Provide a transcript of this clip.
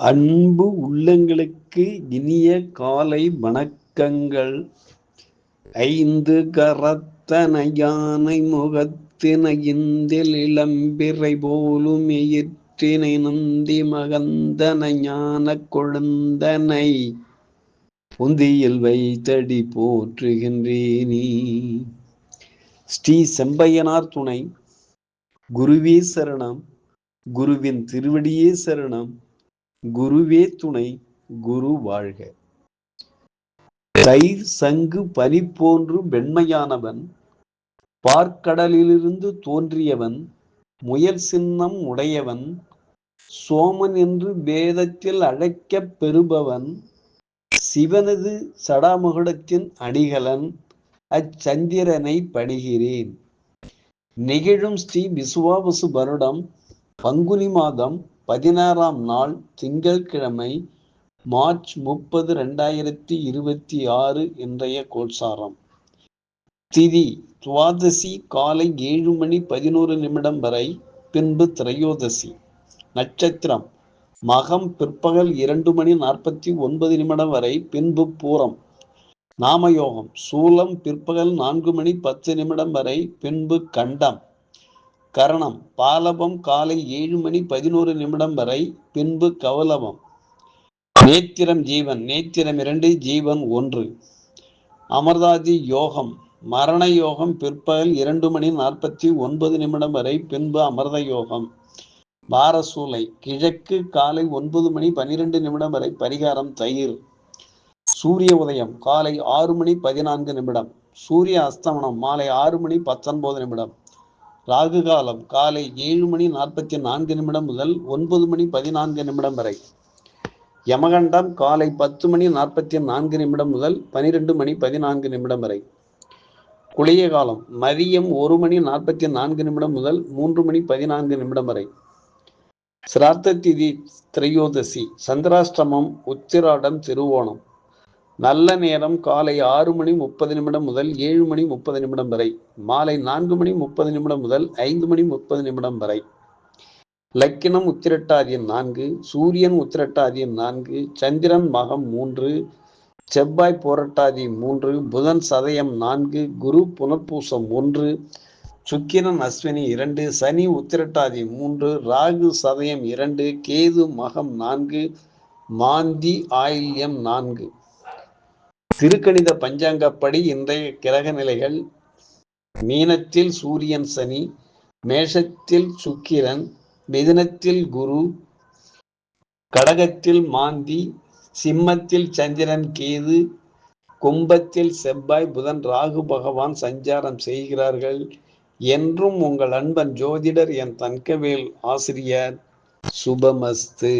அன்பு உள்ளங்களுக்கு இனிய காலை வணக்கங்கள். ஐந்து கரத்தன யானை முகத்தின இந்தில் இளம்பிறை போலும் எயிற்றினை நந்தி மகந்தன ஞான கொழுந்தனை புந்தியில் வைத்தடி போற்றுகின்றேனே. ஸ்ரீ செம்பையனார் துணை. குருவே சரணம். குருவின் திருவடியே சரணம். குருவே துணை. குரு வாழ்க. தயிர் சங்கு பனி போன்று வெண்மையானவன், பார்க்கடலிலிருந்து தோன்றியவன், முயல் சின்னம் உடையவன், சோமன் என்று வேதத்தில் அழைக்கப் பெறுபவன், சிவனது சடாமுகடத்தின் அடிகளன், அச்சந்திரனை பணிகிறேன். நிகழும் ஸ்ரீ விசுவாவசு வருடம் பங்குனி மாதம் 16ஆம் நாள் திங்கட்கிழமை, மார்ச் 30, 2026 இன்றைய கோல்சாரம். திதி துவாதசி காலை 7:11 வரை, பின்பு திரையோதசி. நட்சத்திரம் மகம் பிற்பகல் 2:49 வரை, பின்பு பூரம். நாமயோகம் சூலம் பிற்பகல் 4:10 வரை, பின்பு கண்டம். கரணம் பாலபம் காலை 7:11 வரை, பின்பு கௌலவம். நேத்திரம் ஜீவன் நேத்திரம் 2 ஜீவன் 1. அமர்தாதி யோகம் மரண யோகம் பிற்பகல் 2:49 வரை, பின்பு அமிர்த யோகம். பாரசூலை கிழக்கு காலை 9:12 வரை, பரிகாரம் தயிர். சூரிய உதயம் காலை 6:14. சூரிய அஸ்தமனம் மாலை 6:19. ராகு காலம் காலை 7:44 முதல் 9:14 வரை. யமகண்டம் காலை 10:44 முதல் 12:14 வரை. குளிய காலம் மதியம் 1:44 முதல் 3:14 வரை. சிரார்த்த திதி திரையோதசி. சந்திராஷ்டமம் உத்திராடம் திருவோணம். நல்ல நேரம் காலை 6:30 முதல் 7:30 வரை, மாலை 4:30 முதல் 5:30 வரை. லக்கினம் உத்திரட்டாதியம் 4, சூரியன் உத்திரட்டாதியம் 4, சந்திரன் மகம் 3, செவ்வாய் போரட்டாதி 3, புதன் சதயம் 4, குரு புனர்பூசம் 1, சுக்கிரன் அஸ்வினி 2, சனி உத்திரட்டாதி 3, ராகு சதயம் 2, கேது மகம் 4, மாந்தி ஆயில்யம் 4. திருக்கணித பஞ்சாங்கப்படி இன்றைய கிரக நிலைகள்: மீனத்தில் சூரியன் சனி, மேஷத்தில் சுக்கிரன், மிதுனத்தில் குரு, கடகத்தில் மாந்தி, சிம்மத்தில் சந்திரன் கேது, கும்பத்தில் செவ்வாய் புதன் ராகு பகவான் சஞ்சாரம் செய்கிறார்கள். என்றும் உங்கள் அன்பன் ஜோதிடர் என் தங்கவேல் ஆசிரியர். சுபமஸ்து.